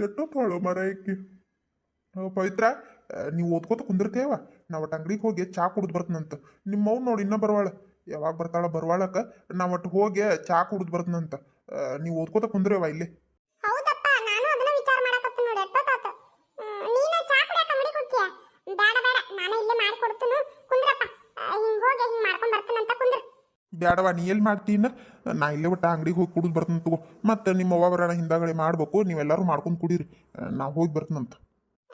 ಎಷ್ಟೊತ್ತು ಹಾಳು ಮರ ಇಕ್ಕಿ ಪವಿತ್ರ, ನೀವು ಓದ್ಕೋತ ಕುಂದಿರ್ತೇವ ನಾವು ಒಟ್ಟು ಅಂಗಡಿಗೆ ಹೋಗಿ ಚಾ ಕುಡ್ದು ಬರ್ತನಂತ. ನಿಮ್ಮ ಅವ್ನು ನೋಡಿ ಇನ್ನೂ ಬರವಾಳ, ಯಾವಾಗ ಬರ್ತಾಳ ಬರವಾಳಕ್ಕ ನಾವು ಒಟ್ಟು ಹೋಗಿ ಚಾ ಕುಡ್ದು ಬರ್ತನಂತ. ನೀವು ಓದ್ಕೋತ ಕುಂದ್ರೇವ ಇಲ್ಲಿ. ಹೌದಪ್ಪ, ನಾನು ಅದನ್ನ ವಿಚಾರ ಮಾಡಕತ್ತೀನಿ ನೋಡಿ. ಎಷ್ಟೊತ್ತಾತ ನೀನು ಚಾ ಕುಡಿಯಕ ಅಂಗಡಿಗೆ ಹೋಗ್ತೀಯ? ಬೇಡ ಬೇಡ, ನಾನು ಇಲ್ಲೇ ಮಾಡಿ ಕೊಡ್ತೀನಿ. ಕುಂದ್ರಪ್ಪ, ಹಿಂಗ್ ಹೋಗಿ ಹಿಂಗ್ ಮಾಡ್ಕೊಂಡ್ ಬರ್ತೀನಂತ ಕುಂದ್ರ. ಬ್ಯಾಡವ, ನೀ ಎಲ್ಲಿ ಮಾಡ್ತೀನ? ನಾ ಇಲ್ಲೇ ಒಟ್ಟು ಅಂಗಡಿಗೆ ಹೋಗಿ ಕುಡಿದು ಬರ್ತೀನಿ ತಗೋ. ಮತ್ತು ನಿಮ್ಮ ಅವ್ವ ಬರೋಣ ಹಿಂದಾಗಡೆ ಮಾಡ್ಬೇಕು, ನೀವೆಲ್ಲರೂ ಮಾಡ್ಕೊಂಡು ಕುಡೀರಿ, ನಾವು ಹೋಗಿ ಬರ್ತೀನಂತ.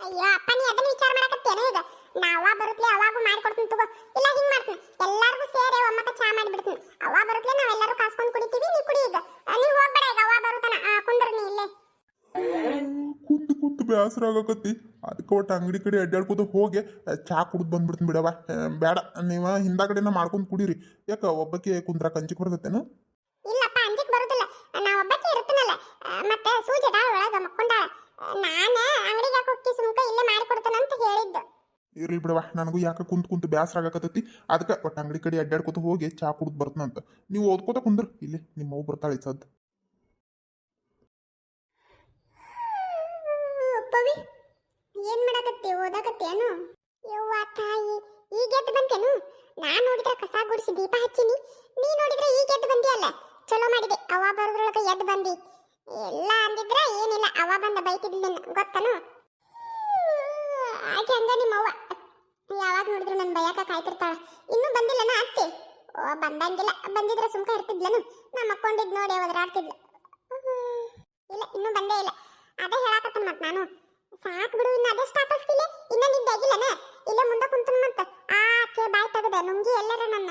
ಅಯ್ಯೋ ಅಪ್ಪ, ನೀ ಅದನ್ನ ವಿಚಾರ ಮಾಡಕತ್ತೇನೆ ಈಗ? ನಾವ ಬರುತ್ತಲೆ ಅವಾಗೂ ಮಾಡಿ ಕೊಡ್ತೀನಿ ತಗೋ. ಇಲ್ಲ ಹಿಂಗ್ ಮಾಡ್ತೀನಿ, ಎಲ್ಲಾರ್ಗೂ ಸೇರಿ ಒಮ್ಮತ ಚಾ ಮಾಡಿಬಿಡ್ತೀನಿ. ಅವ್ವ ಬರುತ್ತಲೆ ನಾವೆಲ್ಲರೂ ಕಾಸ್ಕೊಂಡು ಕುಡಿತೀವಿ, ನೀ ಕುಡಿ ಈಗ. ನೀ ಹೋಗ್ಬೇಡ ಈಗ, ಅವ್ವ ಬರುತ್ತಾನ. ಕುಂದ್ರ ನೀ ಇಲ್ಲೇ. ಕುಂತು ಕುಂತು ಬೇಸರ ಆಗಕತ್ತಿ, ಅದಕ್ಕೆ ಒಟ್ಟು ಅಂಗಡಿ ಕಡೆ ಅಡ್ಡಾಡ್ಕೋತ ಹೋಗಿ ಚಾ ಕುಡ್ದು ಬಂದ್ಬಿಡ್ತೀನಿ ಬಿಡವ. ಬೇಡ, ನೀವು ಹಿಂದಾಗಡೆನ ಮಾಡ್ಕೊಂಡು ಕುಡೀರಿ. ಯಾಕೆ ಒಬ್ಬಕ್ಕೆ ಕುಂದ್ರಾಕ ಅಂಜಿಕೆ ಬರ್ತೈತೇನು? ಇಲ್ಲಪ್ಪ, ಅಂಜಿಕ್ ಬರುದಿಲ್ಲ. ನಾ ಒಬ್ಬಕ್ಕೆ ಇರ್ತೀನಲ್ಲ, ಮತ್ತೆ ಸೂಜಿ ಅದಾಳ ಒಳಗ ಮಕ್ಕೊಂಡಾಳ. ನಾನು ಅಂಗಡಿಗೆ ಹೋಗಿ ಸುಮ್ಕ ಇಲ್ಲೇ ಮಾಡಿ ಕೊಡ್ತೇನಂತ ಹೇಳಿದ್ದು. ಇರ್ಲಿ ಬಿಡವ, ನನಗೂ ಯಾಕೆ ಕುಂತು ಬೇಸರ ಆಗಕತ್ತೈತಿ. ಅದಕ್ಕೆ ಒಟ್ಟು ಅಂಗಡಿ ಕಡೆ ಅಡ್ಡಾಡ್ಕೋತ ಹೋಗಿ ಚಾ ಕುಡ್ದು ಬರ್ತನಂತ. ನೀವು ಓದ್ಕೋತ ಕುಂದ್ರು ಇಲ್ಲಿ, ನಿಮ್ಮ ಅವ್ವ ಬರ್ತಾಳೆ ಸದ್. ಪವಿ, ಏನ್ ಮಾಡಕತ್ತಿ? ಓದಾಕತ್ತೇನು? ಯವ್ವ ತಾಯಿ, ಈಗ ಎದ್ದು ಬಂತೇನು? ನಾನ್ ನೋಡಿದ್ರೆ ಕಸ ಗುಡಿಸಿ ದೀಪ ಹಚ್ಚಿನಿ, ನೀ ನೋಡಿದ್ರೆ ಈಗ ಎದ್ದು ಬಂದಿಯಲ್ಲ. ಚಲೋ ಮಾಡಿದೆ, ಅವ್ವ ಬರೋದ್ರೊಳಗೆ ಎದ್ದು ಬಂದಿ. ಎಲ್ಲ ಅಂದಿದ್ರೆ ಏನಿಲ್ಲ, ಅವ್ವ ಬಂದ ಬೈತಿದ್ಲಿನ ಗೊತ್ತನು? ಆಕೆ ಹಂಗ ನಿಮ್ಮವ್ವ ಯಾವಾಗ ನೋಡಿದ್ರು ನನ್ನ ಬಯಕ ಕಾಯ್ತಿರ್ತಾಳ. ಇನ್ನೂ ಬಂದಿಲ್ಲನ ಅತ್ತೆ? ಓ ಬಂದಂಗಿಲ್ಲ, ಬಂದಿದ್ರೆ ಸುಮ್ಕ ಇರ್ತಿದ್ಲನು? ನಾ ಮಕ್ಕೊಂಡಿದ್ ನೋಡಿ ಒದರಾಡ್ತಿದ್ಲು. ಇಲ್ಲ, ಇನ್ನೂ ಬಂದೇ ಇಲ್ಲ. ಅದೇ ಹೇಳಾಕತ್ತ ಮತ್ ನಾನು. ಸಾಕ್ ಬಿಡು, ಇನ್ನು ಅದೇ ಸ್ಟಾರ್ಟ್ ಇಲ್ಲ. ಇನ್ನ ನಿದ್ದೆ ಆಗಿಲ್ಲನ? ಇಲ್ಲ ಮುಂದೆ ಕುಂತನ ಮತ್ತ ಆಕೆ ಬಾಯ್ ತೆಗದ ನುಂಗಿ ಎಲ್ಲರ ನನ್ನ.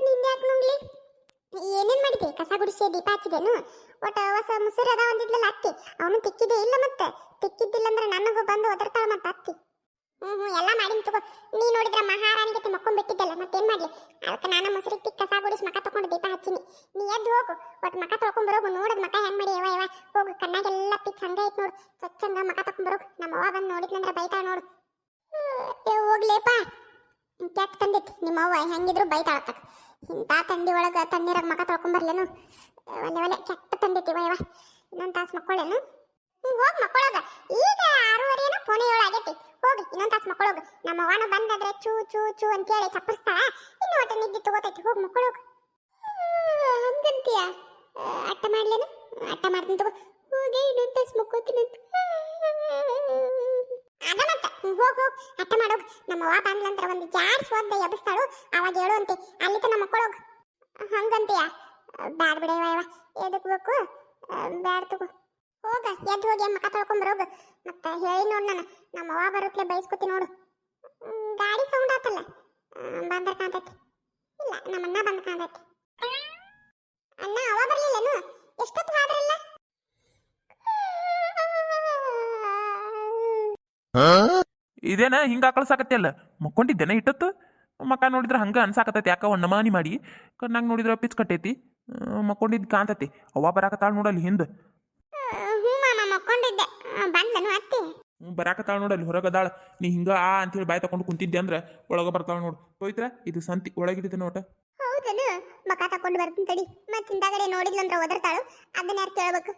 ನಿನ್ಯಾಕೆ ನುಂಗ್ಲಿ? ಏನೇನ್ ಮಾಡಿದೆ? ಕಸ ಗುಡಿಸಿ ದೀಪ ಹಚ್ಚಿದೇನು? ಒಟ್ಟ ಹೊಸ ಮುಸುರಿ ಅದ ಒಂದಿದ್ಲಲ್ಲ ಅತ್ತಿ, ಅವನು ತಿಕ್ಕಿದೆ ಇಲ್ಲ? ಮತ್ತೆ ತಿಕ್ಕಿದ್ದಿಲ್ಲ ಅಂದ್ರೆ ನನಗೂ ಬಂದು ಒದರ್ತಾಳ ಮತ್ತೆ ಅತ್ತಿ. ಎಲ್ಲ ಮಾಡಿನ ತಗೋ. ನೀ ನೋಡಿದ್ರ ಮಹಾರಾಣಿ ಜೊತೆ ಮಕ್ಕೊಂಡ್ಬಿಟ್ಟಿದ್ದಲ್ಲ, ಮತ್ತೇನ್ ಮಾಡ್ಲಿ? ಅದಕ್ಕೆ ನಾನು ಮುಸುರಿ ತಿಕ್ಕಿ ಕಸ ಗುಡಿಸಿ ಮಕ ತಕೊಂಡು ದೀಪ ಹಚ್ಚಿನಿ. ನೀ ಎದ್ದು ಹೋಗು, ಒಟ್ಟು ಮಕ ತೊಳ್ಕೊಂಬರೋಗು. ನೋಡದ್ ಮಕ ಹೆಂಗ್ ಮಾಡಿ ಯವ ಹೋಗು. ಕಣ್ಣಾಗೆಲ್ಲ ಪಿಚ್ ಹಂಗ ಐತ್ ನೋಡು, ಸ್ವಚ್ಛಂಗ ಮಕ ತಕೊಂಬರೋಗು. ನಮ್ಮ ಅವ್ವ ಬಂದು ನೋಡಿದ್ಲಂದ್ರೆ ಬೈತಾಳ ನೋಡು. ಹೋಗ್ಲೇಪ, ಕೆಟ್ಟ ತಂದಿತ್ತು ನಿಮ್ಮ ಅವ್ವ, ಹೆಂಗಿದ್ರು ಬೈತಾಳತ್ತ. ಇಂಥ ತಂಡಿ ಒಳಗೆ ತಣ್ಣೀರಾಗ ಮಕ ತೊಳ್ಕೊಂಬರ್ಲೇನು? ಒಲೆ ಒಲೆ ಕೆಟ್ಟ ತಂದಿತ್ತು ಯವ. ಇನ್ನೊಂದು ತಾಸು ಮಕ್ಕೊಳ್ಳೇನು? ಹೋಗಿ ಮಕ್ಕೊಳ್ಳೋಗ. ಈಗ 6:30 ಏನೋ, ಪೋನೆ 7 ಆಗೈತಿ. ಹೋಗಿ ಇನ್ನೊಂದು ತಾಸು ಮಕ್ಕೊಳ್ಳೋಗು. ನಮ್ಮ ಅವ್ವನ ಬಂದಾದ್ರೆ ಚೂ ಚೂ ಚೂ ಅಂತೇಳಿ ಚಪ್ಪರಿಸ್ತಾಳ. ಇನ್ನು ಒಟ್ಟು ನಿದ್ದೆ ತಗೋತೈತಿ. ಹೋಗಿ ಮಕ್ಕೊಳ್ಳೋಗು. ಹಂಗಂತೀಯ? ಅಟ್ಟ ಮಾಡ್ಲೇನು? ಅಟ್ಟ ಮಾಡ್ತೀನಿ ತಗೋ. ಹೋಗಿ ಇನ್ನೊಂದು ತಾಸು ಮಕ್ಕೋತೀನಂತ. ಅದ ಮತ್ತ ಹೋಗ್ ಹೋಗ್ ಅಟ್ಟ ಮಾಡೋಗು. ನಮ್ಮ ಅವ್ವ ಬಂದ್ಲಂತ್ರ ಒಂದು ಜಾರ್ ಸೋದ್ದ ಎಬ್ಬಿಸ್ತಾಳು, ಅವಾಗ ಹೇಳು ಅಂತೆ. ಅಲ್ಲಿ ತನ ಮಕ್ಕೊಳ್ಳೋಗು. ಹಂಗಂತೀಯ? ಬ್ಯಾಡ ಬಿಡ ಯವ, ಎದಕ್ ಬೇಕು? ಬ್ಯಾಡ ತಗೋ. ಹೋಗ, ಎದ್ದು ಹೋಗಿ ಮಕ ತೊಳ್ಕೊಂಬರೋಗು. ಮತ್ತೆ ಹೇಳಿ ನೋಡು, ನಾನು ನಮ್ಮ ಅವ್ವ ಬರುತ್ತಲೆ ಬೈಸ್ಕೊತಿ ನೋಡು. ಗಾಡಿ ಸೌಂಡ್ ಆತಲ್ಲ, ಬಂದ್ರ ಕಾಂತೈತಿ. ಇಲ್ಲ, ನಮ್ಮನ್ನ ಬಂದ ಕಾಂತೈತಿ. ಅಣ್ಣ ಅವ್ವ ಬರ್ಲಿಲ್ಲೇನು? ಎಷ್ಟೊತ್ತು ಆದ್ರಲ್ಲ? ಇದೇನ ಹಿಂಗ ಆಕಳ್ಸಾಕತ್ತಿಯಲ್ಲ? ಮಕ್ಕೊಂಡಿದ್ದೇನ ಇಟ್ಟತ್ತು? ಮಕ್ಕ ನೋಡಿದ್ರೆ ಹಂಗ ಅನ್ಸಾಕತ್ತೈತಿ. ಯಾಕ ಒಂದು ನಮಾನಿ ಮಾಡಿ ಕಣ್ಣಾಗ ನೋಡಿದ್ರೆ ಪಿಚ್ ಕಟ್ಟೈತಿ. ಮಕ್ಕೊಂಡಿದ್ದು ಕಾಂತೈತಿ. ಅವ್ವ ಬರಾಕತ್ತಾಳ ನೋಡಲ್ಲಿ ಹಿಂದೆ. ಮಕ್ಕೊಂಡಿದ್ದೆ, ಬಂದ್ಲನು ಅತ್ತಿ? ಬರಾಕತ್ತಾಳ ನೋಡಲ್ಲಿ ಹೊರಗದಾಳ. ನೀ ಹಿಂಗ ಅಂತೇಳಿ ಬಾಯ್ ತಕೊಂಡು ಕುಂತಿದ್ದೆ ಅಂದ್ರೆ ಒಳಗ ಬರ್ತಾಳ ನೋಡು. ಪವಿತ್ರ, ಇದು ಸಂತಿ ಒಳಗಿಡಿದೆ ನೋಟ. ಹೌದನು? ಮಕ ತಕೊಂಡು ಬರ್ತೀನಿ ತಡಿ. ಮತ್ತೆ ಹಿಂದಾಗಡೆ ನೋಡಿದ್ಲಂದ್ರ ಒದರ್ತಾಳು. ಅದನ್ನ ಯಾರು ಕೇಳ್ಬೇಕು?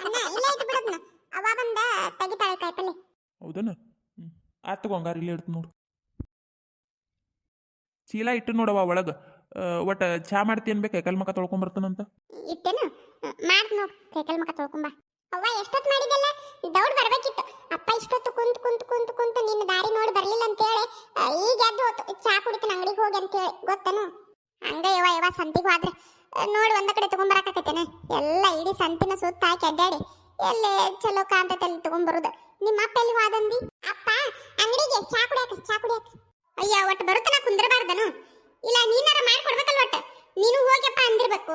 ಅಣ್ಣ ಇಲ್ಲ ಇಟ್ಟು ಬಿಡದ್ನ, ಅವ ಬಂದ ತೆಗಿತಾಳೆ ಕಾಯಿಪಲ್ಲೆ. ಹೌದನ? ಆತ್ ತಗೋ, ಹಂಗಾರ ಇಲ್ಲೇ ಇಡ್ತು ನೋಡು. ಚೀಲ ಇಟ್ಟು ನೋಡವ ಒಳಗ. ಒಟ್ಟು ಚಾ ಮಾಡ್ತಿ ಅನ್ಬೇಕು, ಕೈಕಲ್ ಮಕ ತೊಳ್ಕೊಂಬರ್ತಾನಂತ. ಇಟ್ಟೇನು? ಮಾಡ್ ನೋಡು, ಕೈಕಲ್ ಮಕ ತೊಳ್ಕೊಂಬ. ಅವ್ವ ಎಷ್ಟೊತ್ತು ಮಾಡಿದಲ್ಲ? ದೌಡ್ ಬರ್ಬೇಕಿತ್ತು. ಅಪ್ಪ ಇಷ್ಟೊತ್ತು ಕುಂತು ನಿನ್ನ ದಾರಿ ನೋಡಿ ಬರ್ಲಿಲ್ಲ ಅಂತೇಳಿ ಈಗ ಎದ್ದು ಹೋತು. ಚಾ ಕುಡಿತೀನಿ ಅಂಗಡಿಗೆ ಹೋಗಿ ಅಂತೇಳಿ, ಗೊತ್ತನು? ಹಂಗ ಯವ ಸಂತಿಗೆ ಹೋದ್ರೆ ನೋಡಿ ಒಂದ ಕಡೆ ತಗೊಂಬರಕತ್ತೇನೆ. ಎಲ್ಲ ಇಡೀ ಸಂತಿನ ಸುತ್ತ ಹಾಕಿ ಅಡ್ಡಾಡಿ ಎಲ್ಲಿ ಚಲೋ ಕಾಂತೈತೆ ಅಲ್ಲಿ ತಗೊಂಬರುದು. ನಿಮ್ಮ ಅಪ್ಪ ಎಲ್ಲಿ ಹೋದಂದಿ? ಅಪ್ಪ ಅಂಗಡಿಗೆ ಚಾ ಕುಡಿಯಾಕ. ಅಯ್ಯ, ಒಟ್ಟು ಬರುತ್ತನ ಕುಂದ್ರಬಾರ್ದನು? ಇಲ್ಲ, ನೀನಾರ ಮಾಡ್ಕೊಡ್ಬೇಕಲ್ಲ ಒಟ್ಟು. ನೀನು ಹೋಗ್ಯಪ್ಪ ಅಂದಿರ್ಬೇಕು.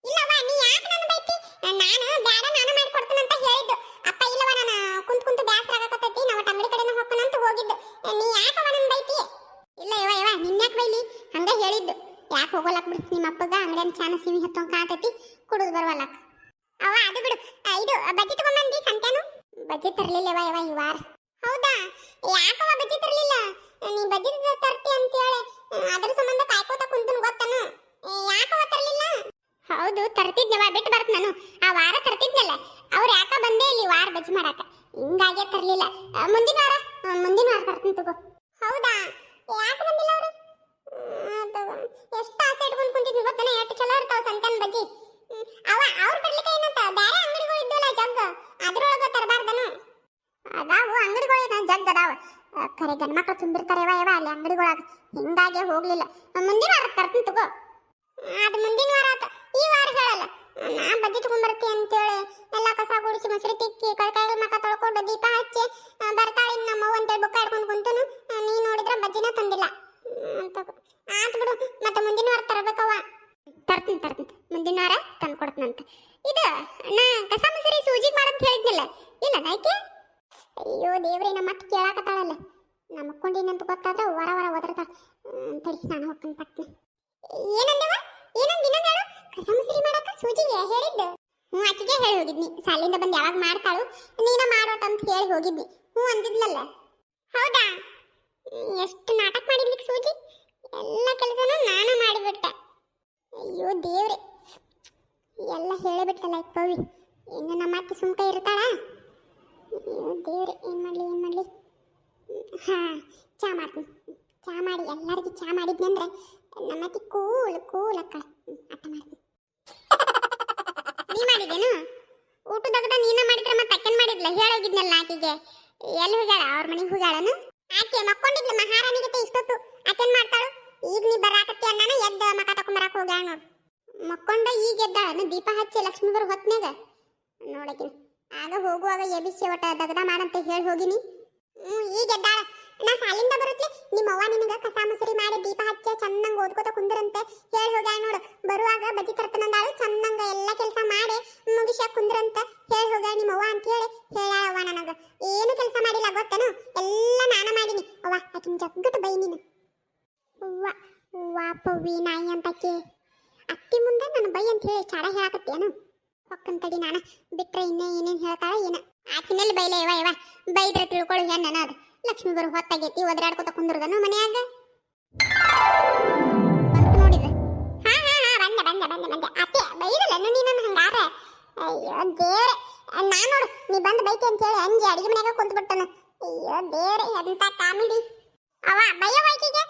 ಇಲ್ಲವ್ವ, ನೀ ಯಾಕೆ ನನ್ನ ಬೈತಿ? ನಾನು ಬೇಡ, ನಾನು ಮಾಡ್ಕೊಡ್ತೀನಿ ಅಂತ ಹೇಳಿದ್ದು. ಅಪ್ಪ ಇಲ್ಲವ, ನಾನು ಕುಂತು ಬ್ಯಾಸರ ಆಗಕತ್ತೈತಿ, ನಾವು ಅಂಗಡಿ ಕಡೆನ ಹೋಗೋಣ ಅಂತ ಹೋಗಿದ್ದು. ನೀ ಯಾಕವ ನನ್ನ ಬೈತಿ? ಇಲ್ಲ ಯವ ನಿನ್ಯಾಕೆ ಬೈಲಿ? ಹಂಗ ಹೇಳಿದ್ದು. ಯಾಕೆ ಹೋಗೋಲಕ್ ಬಿಡು, ನಿಮ್ಮ ಅಪ್ಪಗ ಅಂಗಡಿಯನ್ನು ಚಾನ ಸಿಮಿ ಹತ್ತೊಂದು ಕಾತೈತಿ, ಕುಡಿದು ಬರುವಲ್ಲಕ್. ಅವ ಅದು ಬಿಡು. ಇದು ಬಜ್ಜಿ ತಗೊಂಬಂದಿ ಸಂತ್ಯಾನು? ಬಜ್ಜಿ ತರಲಿಲ್ಲ ಯವ ಈ ವಾರ. ಹೌದಾ? ಯಾಕವ ಬಜ್ಜಿ ತರಲಿಲ್ಲ? ನೀ ಬಜ್ಜಿ ತರ್ತಿ ಅಂತೇಳಿ ಅದ್ರ ಸಂಬಂಧ ಕಾಯ್ಕೋತ ಕುಂತನು, ಗೊತ್ತನು? ಯಾಕವ ಹೌದು ತರ್ತಿದ್ನವ ಬಿಟ್ಟು ಬರ್ತ ನಾನು ಆ ವಾರ ತರ್ತಿದ್ನಲ್ಲ ಅವ್ರು ಯಾಕ ಬಂದೇ ಇಲ್ಲಿ ವಾರ ಬಜ್ಜಿ ಮಾಡಾಕ ಹಿಂಗಾಗೆ ತರ್ಲಿಲ್ಲ ಮುಂದಿನ ವಾರ ತರ್ತೀನಿ ತಗೋ ಹೌದಾ ಯಾಕೆ ಬಂದಿಲ್ಲ ಅವರು ಎಷ್ಟು ಆಸೆ ಇಟ್ಕೊಂಡು ಕುಂತಿದ್ವಿ ಗೊತ್ತೇನೆ ಎಷ್ಟು ಚಲೋ ಇರ್ತಾವ ಸಂತನ್ ಬಜ್ಜಿ ಅವ್ರು ಬರ್ಲಿಕ್ಕೆ ಏನಂತ ಬೇರೆ ಅಂಗಡಿಗಳು ಇದ್ದಲ್ಲ ಜಗ್ಗ ಅದ್ರೊಳಗ ತರಬಾರ್ದನು ಅದಾವು ಅಂಗಡಿಗಳು ಜಗ್ಗ ಅದಾವ ಖರೆ ಗಂಡ್ಮಕ್ಳು ತುಂಬಿರ್ತಾರೆ ಯವ ಅಲ್ಲಿ ಅಂಗಡಿಗಳಾಗ ಹಿಂಗಾಗೆ ಹೋಗ್ಲಿಲ್ಲ ಮುಂದಿನ ವಾರ ತರ್ತೀನಿ ತಗೋ ಅದು ಮುಂದಿನ ವಾರ ಆತ ಈ ವಾರ ಹೇಳಲ್ಲ ನಾ ಬಜ್ಜಿ ತಗೊಂಡ್ಬರ್ತೀನಿ ಅಂತೇಳಿ ಎಲ್ಲ ಕಸ ಗುಡಿಸಿ ಮೊಸರು ತಿಕ್ಕಿ ಕೈ ಮಕ ತೊಳ್ಕೊಂಡು ದೀಪ ಹಚ್ಚಿ ಬರ್ತಾಳೆ ನಮ್ಮವ್ವ ಅಂತೇಳಿ ಬುಕ್ಕ ಹಿಡ್ಕೊಂಡು ಕುಂತನು ನೀ ನೋಡಿದ್ರೆ ಬಜ್ಜಿನ ತಂದಿಲ್ಲ ಆತ್ ಬಿಡು ಮತ್ತೆ ಮುಂದಿನ ವಾರ ತರಬೇಕವ ತರ್ತೀನಿ ಮುಂದಿನ ವಾರ ತಂದು ಕೊಡ್ತೀನಂತ ಇದು ನಾ ಕಸ ಮೊಸರಿ ಸೂಜಿಗೆ ಮಾಡಂತ ಹೇಳಿದ್ನಲ್ಲ ಇಲ್ಲ ನಾಯ್ಕೆ ಅಯ್ಯೋ ದೇವ್ರಿ ನಮ್ಮ ಮತ್ತೆ ಕೇಳಾಕತ್ತಾಳಲ್ಲ ನಾ ಮಕ್ಕೊಂಡಿನಂತ ಗೊತ್ತಾದ್ರೆ ವಾರ ಒದರ್ತಾಳ ತಡಿ ನಾನು ಹೋಗ್ತೀನಿ ಪಟ್ನೆ ಏನಂದವ ಏನಂದಿನ ಹೇಳು ಕಸ ಮೊಸರಿ ಮಾಡಕ ಸೂಜಿಗೆ ಹೇಳಿದ್ದು ಆಕಿಗೆ ಹೇಳಿ ಹೋಗಿದ್ನಿ ಸಾಲಿಂದ ಬಂದು ಯಾವಾಗ ಮಾಡ್ತಾಳು ನೀನ ಮಾಡೋಟ ಅಂತ ಹೇಳಿ ಹೋಗಿದ್ನಿ ಅಂದಿದ್ಲಲ್ಲ ಹೌದಾ ಎಷ್ಟು ನಾಟಕ ಮಾಡಿದ್ಲಿಕ್ಕೆ ಸೂಜಿ ಎಲ್ಲ ಕೆಲಸನೂ ನಾನು ಮಾಡಿಬಿಟ್ಟೆ ಅಯ್ಯೋ ದೇವ್ರೆ ಎಲ್ಲ ಹೇಳಿಬಿಟ್ಟಲ್ಲ ಕವಿ ಇನ್ನು ನಮ್ಮ ಅತ್ತೆ ಸುಮ್ಕ ಇರ್ತಾಳ ಅಯ್ಯೋ ದೇವ್ರೆ ಏನು ಮಾಡಲಿ ಹಾಂ ಚಾ ಮಾಡ್ತೀನಿ ಚಾ ಮಾಡಿ ಎಲ್ಲರಿಗೂ ಚಾ ಮಾಡಿದ್ನಂದ್ರೆ ನಮ್ಮ ಅತ್ತೆ ಕೂಲ್ ಅಕ್ಕ ಅಟ್ಟ ಮಾಡ್ತೀನಿ ನೀ ಮಾಡಿದ್ದೇನು ಊಟದಾಗ ನೀನ ಮಾಡಿದ್ರೆ ಮತ್ತೆ ಅಕ್ಕನ್ ಮಾಡಿದ್ಲ ಹೇಳೋಗಿದ್ನಲ್ಲ ಆಕಿಗೆ ಎಲ್ಲಿ ಹೋಗ್ಯಾಳ ಅವ್ರ ಮನೆಗೆ ಹೋಗ್ಯಾಳನು ಆಕೆ ಮಕ್ಕೊಂಡಿದ್ಲ ಮಹಾರಾಣಿಗತೆ ಇಷ್ಟೊತ್ತು ಅಕ್ಕನ್ ಮಾಡ್ತಾಳು ಈಗ ನೀ ಬರಾಕತ್ತಿ ಅಣ್ಣನ ಎದ್ದ ಮಕ ತಕೊಂಬರಾಕ ಹೋಗ್ಯಾಳ ನೋಡು ಮಕ್ಕೊಂಡ ಈಗ ಎದ್ದಾಳನು ದೀಪ ಹಚ್ಚಿ ಲಕ್ಷ್ಮಿ ಬರೋ ಹೊತ್ನಾಗ ನೋಡಕಿನ ಆಗ ಹೋಗುವಾಗ ಎಬಿಸಿ ಒಟ್ಟ ದಗದ ಮಾಡಂತ ಹೇಳಿ ಹೋಗಿನಿ ಈಗ ಎದ್ದಾಳ ನಾ ಸಾಲಿಂದ ಬರುತ್ತಲೆ ನಿಮ್ಮ ಅವ್ವ ನಿನಗ ಕಸ ಮೊಸರಿ ಮಾಡಿ ದೀಪ ಹಚ್ಚ ಚನ್ನಂಗ ಓದ್ಕೋತ ಕುಂದ್ರಂತೆ ಹೇಳಿ ಹೋಗ್ಯಾಳ ನೋಡು ಬರುವಾಗ ಬಜ್ಜಿ ತರ್ತನಂದಾಳು ಚನ್ನಂಗ ಎಲ್ಲ ಕೆಲಸ ಮಾಡಿ ಮುಗಿಸ ಕುಂದ್ರಂತ ಹೇಳಿ ಹೋಗ್ಯಾಳ ನಿಮ್ಮ ಅವ್ವ ಅಂತ ಹೇಳಿ ಹೇಳವ್ವ ನನಗ ಏನು ಕೆಲಸ ಮಾಡಿಲ್ಲ ಗೊತ್ತೇನು ಎಲ್ಲ ನಾನು ಮಾಡೀನಿ ಅವ್ವ ಆಕಿನ ಜಗ್ಗಟ್ಟು ಬೈ ನೀನು ಅವ್ವ ಪವ್ವಿ ನಾಯಿ ಅಂತಕ್ಕೆ ಅತ್ತಿ ಮುಂದೆ ನನ್ನ ಬೈ ಅಂತ ಹೇಳಿ ಚಾಡ ಹೇಳಾಕತ್ತೇನು ಹೊಕ್ಕನ್ ತಡಿ ನಾನು ಬಿಟ್ರೆ ಇನ್ನೇ ಏನೇನು ಹೇಳ್ತಾಳ ಏನ ಆಕಿನಲ್ಲಿ ಬೈಲೆ ಯವ ಬೈದ್ರೆ ತಿಳ್ಕೊಳ್ಳಿ ಹೆಣ್ಣ ಅದು ಲಕ್ಷ್ಮಿ ಬರು ಹೊತ್ತಾಗೈತಿ ಒದರಾಡ್ಕೊತ ಕುಂದ್ರದನು ಮನ್ಯಾಗ ಬಂತು ನೋಡಿದ್ರೆ ಬಂದೆ ಅತ್ತೆ ಬೈದಲ್ಲ ನೀನು ಹಂಗಾರ ಅಯ್ಯೋ ದೇವ್ರೆ ನಾ ನೋಡು ನೀ ಬಂದು ಬೈತಿ ಅಂತ ಹೇಳಿ ಅಂಜಿ ಅಡಿಗೆ ಮನ್ಯಾಗ ಕುಂತ್ಬಿಟ್ಟನು ಅಯ್ಯೋ ದೇವ್ರೆ ಎಂತ ಕಾಮಿಡಿ ಅವ ಬಯ್ಯವ ಆಕಿಗೆ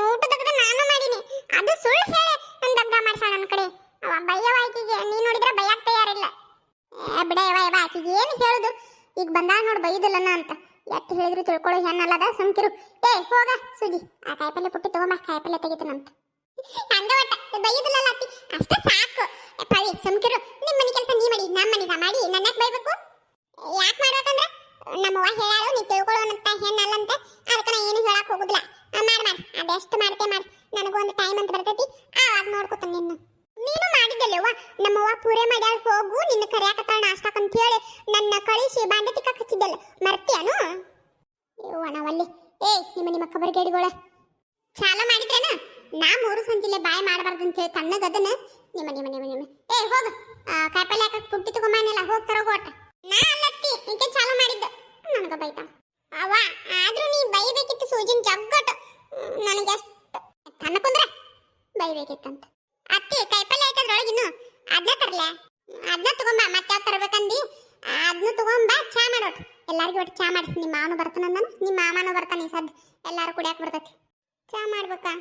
ಊಟದಾಗ ನಾನು ಮಾಡೀನಿ ಅದು ಸುಳ್ಳು ಹೇಳಿ ನನ್ನ ದಗ್ಗ ಮಾಡ್ಸಾಳ ನನ್ನ ಕಡೆ ಅವ ಬಯ್ಯವ ಆಕಿಗೆ ನೀ ನೋಡಿದ್ರೆ ಬಯ್ಯಾಕ ತಯಾರಿಲ್ಲ ಬಿಡಯವ ಆಕಿಗೆ ಏನು ಹೇಳುದು ಈಗ ಬಂದಾಳ ನೋಡು ಬೈದಿಲ್ಲನ ಅಂತ ಎಷ್ಟು ಹೇಳಿದ್ರು ತಿಳ್ಕೊಳ್ಳೋ ಹೆಣ್ಣಲ್ಲದ ಸಂಕಿರು ಹೋಗ ಸುಜಿ ಆ ಕಾಯಿಪಲ್ಲೆ ಪುಟ್ಟಿ ತಗೊಂಬ ಕಾಯಿಪಲ್ಲೆ ತೆಗಿತಾನಂತ ಹಂಗ ಒಟ್ಟ ಬೈದಿಲ್ಲಲ್ಲ ಅತ್ತಿ ಅಷ್ಟ ಸಾಕು ಪವಿ ಸಂಕಿರು ನಿಮ್ಮ ಮನೆ ಕೆಲಸ ನೀ ಮಾಡಿ ನಮ್ಮ ಮನೆಗ ಮಾಡಿ ನನ್ನಕ್ಕೆ ಬೈಬೇಕು ಯಾಕೆ ಮಾಡ್ಬೇಕಂದ್ರೆ ನಮ್ಮವ್ವ ಹೇಳಾಳು ನೀ ತಿಳ್ಕೊಳ್ಳೋನಂತ ಹೆಣ್ಣಲ್ಲಂತ ಅದಕ್ಕೆ ನಾ ಏನು ಹೇಳಕ್ ಹೋಗುದಿಲ್ಲ ಮಾಡಿ ಅದೆಷ್ಟು ಮಾಡ್ತೆ ಮಾಡಿ ನನಗೂ ಒಂದು ಟೈಮ್ ಅಂತ ಬರ್ತೈತಿ ಆವಾಗ ನೋಡ್ಕೊತಾನೆ ನೀನು ಮಾಡಿದ್ದಲ್ಲವ್ವ ನಮ್ಮವ್ವ ಪೂರೆ ಮಾಡ್ಯಾಳ ಹೋಗು ನಿನ್ನ ಕರಿಯಾಕತ್ತಾಳ ನಾಷ್ಟಕ್ ಅಂತ ಹೇಳಿ ನನ್ನ ಕಳಿಸಿ ಬಾಂಡೆ ತಿಕ್ಕಕ್ಕೆ ಹಚ್ಚಿದ್ದಲ್ಲ ಮರ್ತಿಯಾನು ಒಣವಲ್ಲಿ ನಿಮ್ಮ ಕಬರ್ಗೇಡಿಗಳ ಚಾಲ ಮಾಡಿದ್ರೇನ ನಾ 3 ಸಂಜಿಲೆ ಬಾಯ್ ಮಾಡಬಾರ್ದು ಅಂತ ಹೇಳಿ ತಣ್ಣಗದನ ನಿಮ್ಮ ಹೋಗ ಕಾಯಿಪಲ್ಲೆ ಹಾಕಕ್ ಪುಟ್ಟಿ ತಗೊಂಬಾನೆಲ್ಲ ಹೋಗ್ತಾರ ಹೋಟ ನಾ ಅಲ್ಲತ್ತಿ ಇಂಕೆ ಚಾಲ ಮಾಡಿದ್ದ ನನಗ ಬೈತಾನ ಅವ ಆದ್ರೂ ನೀ ಬೈಬೇಕಿತ್ತು ಸೂಜಿನ ಜಗ್ಗಟ ನನಗೆ ಎಷ್ಟು ತನ್ನ ಕುಂದ್ರ ಬೈಬೇಕಿತ್ತಂತ ಅತ್ತಿ ಕಾಯಿಪಲ್ಲೆ ಹಾಕದ್ರೊಳಗಿನ್ನು ಅದನ್ನ ತರ್ಲೆ ಅದನ್ನ ತಗೊಂಬ ಮತ್ತೆ ಯಾವ ತರ್ಬೇಕಂದಿ ಅದನ್ನ ತಗೊಂಬ ಚಾ ಮಾಡೋಟ್ ಎಲ್ಲಾರಿಗೂ ಒಟ್ಟು ಚಾ ಮಾಡಿ ನಿಮ್ಮ ಮಾವನು ಬರ್ತಾನಂದ ನಿಮ್ಮ ಮಾಮನೂ ಬರ್ತಾನೆ ಈ ಸದ್ ಎಲ್ಲಾರು ಕುಡಿಯಾಕ ಬರ್ತೈತಿ ಚಾ ಮಾಡ್ಬೇಕಾ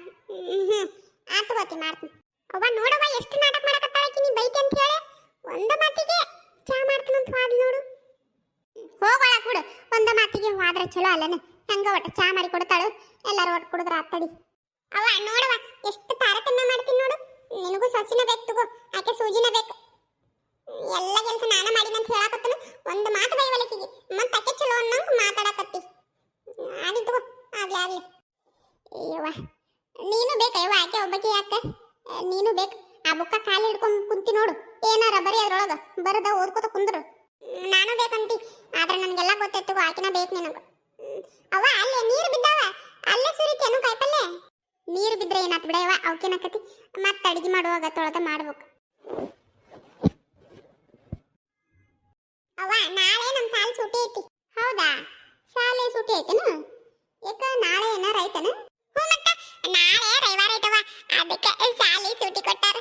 ಆತು ಗೊತ್ತಿ ಮಾಡ್ತೀನಿ ಅವ್ವ ನೋಡವ್ವ ಎಷ್ಟು ನಾಟಕ ಮಾಡಕತ್ತಾಳಕಿ ನೀ ಬೈತಿ ಅಂತ ಹೇಳಿ ಒಂದು ಮಾತಿಗೆ ಚಾ ಮಾಡ್ತಾನಂತ ಹಾದಿ ನೋಡು ಹೋಗೋಳ ಕೂಡ ಒಂದು ಮಾತಿಗೆ ಹೋದ್ರೆ ಚಲೋ ಅಲ್ಲನ ಹಂಗ ಒಟ್ಟು ಚಾ ಮಾಡಿ ಕೊಡ್ತಾಳು ಎಲ್ಲಾರು ಒಟ್ಟು ಕುಡಿದ್ರ ಆತಡಿ ಅವ್ವ ನೋಡವ್ವ ಎಷ್ಟು ತಾರತಮ್ಯ ಮಾಡ್ತೀನಿ ನೋಡು ನಿನಗೂ ಸೊಸಿನ ಬೇಕು ತಗೋ ಆಕೆ ಸೂಜಿನ ಬೇಕು ಎಲ್ಲ ಕೆಲಸ ನಾನು ಮಾಡಿನ ಅಂತ ಹೇಳಕತ್ತನು ಒಂದು ಮಾತು ಬೈವಲಕಿಗೆ ಮತ್ತೆ ಆಕೆ ಚಲೋ ಅನ್ನಂಗ ಮಾತಾಡಕತ್ತಿ ಆದಿ ತಗೋ ಆಗ್ಲಿ ಅಯ್ಯವ್ವ ನೀನು ಬೇಕಯ್ಯವ್ವ ಆಕೆ ಒಬ್ಬಕ್ಕೆ ಯಾಕೆ ನೀನು ಬೇಕು ಆ ಬುಕ್ಕ ಖಾಲಿ ಹಿಡ್ಕೊಂಡು ಕುಂತಿ ನೋಡು ಏನಾರ ಬರೀ ಅದ್ರೊಳಗ ಬರದ ಓದ್ಕೋತ ಕುಂದ್ರು ನಾನು ಬೇಕಂತಿ ಆದ್ರೆ ನನಗೆಲ್ಲ ಗೊತ್ತಾಯ್ತು ಆಕಿನ ಬೇಕು ನಿನಗೆ ಅವ್ವ ಅಲ್ಲೇ ನೀರು ಬಿದ್ದಾವ ಅಲ್ಲೇ ಸುರಿತೇನು ಕಾಯಿಪಲ್ಲೆ ನೀರು ಬಿದ್ರೆ ಏನಾತ್ ಬಿಡಯವ ಅವಕೇನಕತಿ ಮತ್ತೆ ಅಡಿಗೆ ಮಾಡುವಾಗ ತೊಳೆದ ಮಾಡ್ಬೇಕು ಅವ್ವ ನಾಳೆ ನಮ್ಮ ಸಾಲ ಸೂಟಿ ಐತಿ ಹೌದಾ ಸಾಲೆ ಸೂಟಿ ಐತೇನು ಯಾಕ ನಾಳೆ ಏನಾರ ಐತೇನು ಹ್ಞೂ ಮತ್ತ ನಾಳೆ ರವಿವಾರ ಐತವ ಅದಕ್ಕೆ ಸಾಲಿ ಸೂಟಿ ಕೊಟ್ಟಾರ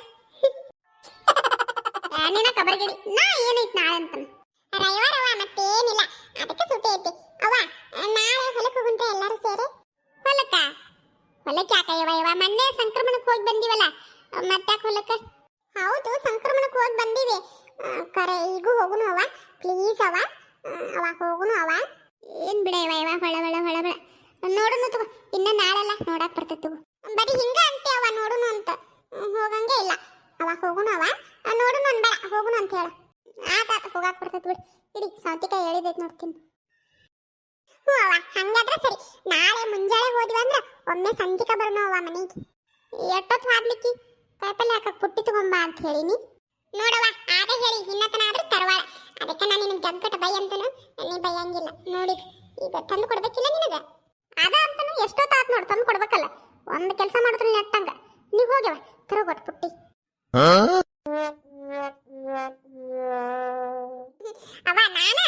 ಕಣ್ಣಿನ ಕಬರ್ಗಿಡಿ ನಾ ಏನೈತ್ ನಾಳೆ ಅಂತ ರವಿವಾರವ ಮತ್ತೇನಿಲ್ಲ ಅದಕ್ಕೆ ಸುಟ್ಟಿ ಐತಿ ಅವ್ವ ನಾಳೆ ಹೊಲಕ್ಕೆ ಹೋಗುಂತ ಎಲ್ಲರೂ ಸೇರಿ ಹೊಲಕ್ಕೆ ಯಾಕಯ್ಯವ ಮೊನ್ನೆ ಸಂಕ್ರಮಣಕ್ಕೆ ಹೋಗಿ ಬಂದಿವಲ್ಲ ಮತ್ತಾಕ ಹೊಲಕ್ಕೆ ಹೌದು ಸಂಕ್ರಮಣಕ್ಕೆ ಹೋಗಿ ಬಂದೀವಿ ಕರೆ ಈಗೂ ಹೋಗುನು ಅವ ಪ್ಲೀಸ್ ಅವ ಹೋಗುನು ಅವ ಏನ್ ಬಿಡಯ್ಯವ ಹೊಳ ನೋಡುನು ತಗೋ ಇನ್ನ ನಾಳೆಲ್ಲ ನೋಡಕ್ ಬರ್ತೈತಿ ಬರೀ ಹಿಂಗ ಅಂತೆ ಅವ ನೋಡುನು ಅಂತ ಹೋಗಂಗೆ ಇಲ್ಲ ಅವ ಹೋಗುನು ಅವ ನೋಡುನು ಅನ್ಬೇಡ ಹೋಗುನು ಅಂತ ಹೇಳ ಆತ ಹೋಗಾಕ್ ಬರ್ತೈತಿ ಬಿಡಿ ಇಡಿ ಸೌತಿಕಾಯಿ ಹೇಳಿದೈತಿ ನೋಡ್ತೀನಿ ಹ್ಞೂ ಅವ ಹಂಗಾದ್ರೆ ಸರಿ ನಾಳೆ ಮುಂಜಾನೆ ಹೋದ್ವಿ ಅಂದ್ರ ಒಮ್ಮೆ ಸಂಜಿಕ ಬರೋಣ ಅವ ಮನೆಗೆ ಎಷ್ಟೊತ್ತು ಹಾದ್ಲಿಕ್ಕಿ ಕಾಯಿಪಲ್ಲೆ ಹಾಕಕ್ ಪುಟ್ಟಿ ತಗೊಂಬ ಅಂತ ಹೇಳಿನಿ ನೋಡವ ಆಗ ಹೇಳಿ ಇನ್ನತನ ಆದ್ರೂ ತರವಾಳ ಅದಕ್ಕೆ ನಾನು ನಿನಗೆ ಜಗ್ಗಟ ಬೈ ಅಂತನು ನೀ ಬೈಯಂಗಿಲ್ಲ ನೋಡಿ ಈಗ ತಂದು ಕೊಡ್ಬೇಕಿಲ್ಲ ನಿನಗ ಅದ ಅಂತನು ಎಷ್ಟೊತ್ತಾತ್ ನೋಡ್ ತಂದು ಕೊಡ್ಬೇಕಲ್ಲ ಒಂದು ಕೆಲಸ ಮಾಡಿದ್ರು ನೆಟ್ಟಂಗ ನೀವ್ ಹೋಗ್ಯವ ತರೋಗೊಟ್ ಪುಟ್ಟಿ ಅವ ನಾನ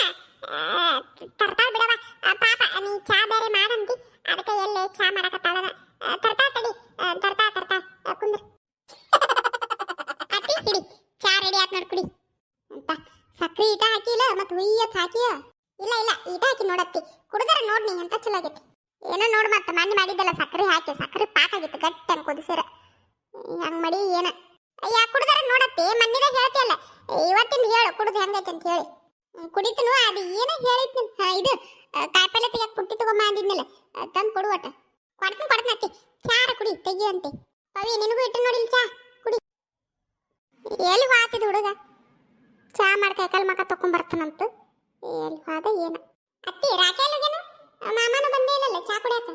ತರ್ತಾಳ ಬಿಡವ ಪಾಪ ನೀ ಚಾ ಬೇರೆ ಮಾಡಂತಿ ಅದಕ್ಕೆ ಎಲ್ಲೇ ಚಾ ಮಾಡಕತ್ತಾಳ ತರ್ತಾ ತಡಿ ತರ್ತಾ ಕುಂದ್ರ ಅತ್ತಿ ಹಿಡಿ ಚಾ ರೆಡಿ ಆತ್ ನೋಡ್ ಕುಡಿ ಅಂತ ಸಕ್ರಿ ಈಟ ಹಾಕಿಲ್ಲ ಮತ್ ಹುಯ್ಯತ್ ಹಾಕಿಯ ಇಲ್ಲ ಈಟ ಹಾಕಿ ನೋಡತ್ತಿ ಕುಡಿದ್ರ ನೋಡ್ ನೀ ಅಂತ ಚಲೋ ಆಗೈತಿ ಏನೋ ನೋಡ್ ಮತ್ತ ಮಣ್ಣಿ ಮಾಡಿದ್ದಲ್ಲ ಸಕ್ರಿ ಹಾಕಿ ಸಕ್ರಿ ಪಾಕ ಆಗಿತ್ತು ಗಟ್ಟಿ ಅಂತ ಕುದಿಸಿರ ಹಂಗ್ ಮಾಡಿ ಏನ ಅಯ್ಯ ಕುಡಿದ್ರ ನೋಡತ್ತಿ ಮಣ್ಣಿದ ಹೇಳ್ತಿಯಲ್ಲ ಇವತ್ತಿಂದ ಹೇಳು ಕುಡಿದು ಹೆಂಗೈತಿ ಅಂತ ಹೇಳಿ ಕುಡಿತನು ಅದು ಏನೋ ಹೇಳಿದ್ನಿ ಇದು ಕಾಯಿಪಲ್ಲೆ ತೆಗಿಯಕ್ ಪುಟ್ಟಿ ತಗೊಂಬ ಅಂದಿದ್ನಲ್ಲ ತಂದು ಕೊಡು ಒಟ್ಟ ಕೊಡ್ತೀನಿ ಅತ್ತಿ ಚಾರ ಕುಡಿ ತೆಗಿ ಅಂತೆ ಪವಿ ನಿನಗೂ ಇಟ್ಟು ನೋಡಿಲ್ ಚಾ ಕುಡಿ ಎಲ್ಲಿ ಹಾತಿದ ಹುಡುಗ ಚಾ ಮಾಡಿ ಕೈಕಾಲ್ ಮಕ ತಕೊಂಡ್ಬರ್ತಾನಂತ ಎಲ್ಲಿ ಹೋದ ಏನ ಅತ್ತಿ ರಾಕೇಲುಗೇನು ಮಾಮನ ಬಂದೇ ಇಲ್ಲಲ್ಲ ಚಾ ಕುಡಿಯಾಕ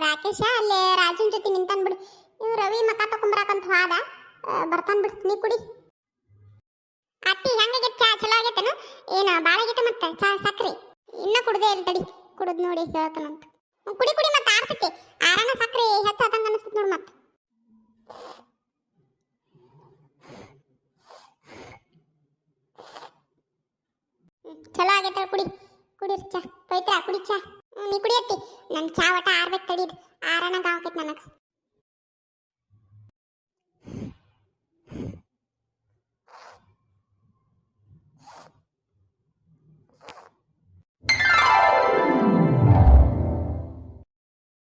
ರಾಕೇಶ ಅಲ್ಲೇ ರಾಜನ್ ಜೊತೆ ನಿಂತಾನ್ ಬಿಡು ಇವ್ ರವಿ ಮಕ ತಕೊಂಬರಾಕಂತ ಹೋದ ಬರ್ತಾನ್ ಬಿಡು ನೀ ಕುಡಿ ಅತ್ತಿ ಹೆಂಗಾಗೈತೆ ಚಾ ಚಲೋ ಆಗೈತೇನು ಏನ ಭಾಳ ಆಗೈತೆ ಮತ್ತೆ ಚಾ ಸಕ್ರಿ ಇನ್ನ ಕುಡ್ದೇ ಇಲ್ಲ ತಡಿ ಕುಡಿದ್ ನೋಡಿ ಹೇಳ್ತಾನಂತ ಕುಡಿ ಮತ್ತೆ ಆರ್ತೈತಿ ಆರನ ಸಕ್ರಿ ಹೆಚ್ಚಾದಂಗ ಅನಿಸ್ತೈತಿ ನೋಡು ಮತ್ತೆ ಚಲೋ ಆಗೈತೆ ಕುಡಿರಿ ಚಾ ಪವಿತ್ರ ಕುಡಿ ಚಾ ನೀ ಕುಡಿಯತ್ತಿ ನನ್ ಚಾ ಒಟ್ಟ ಆರ್ಬೇಕು ತಡಿದ್ ಆರನ ಗಾವಕೈತಿ ನನಗೆ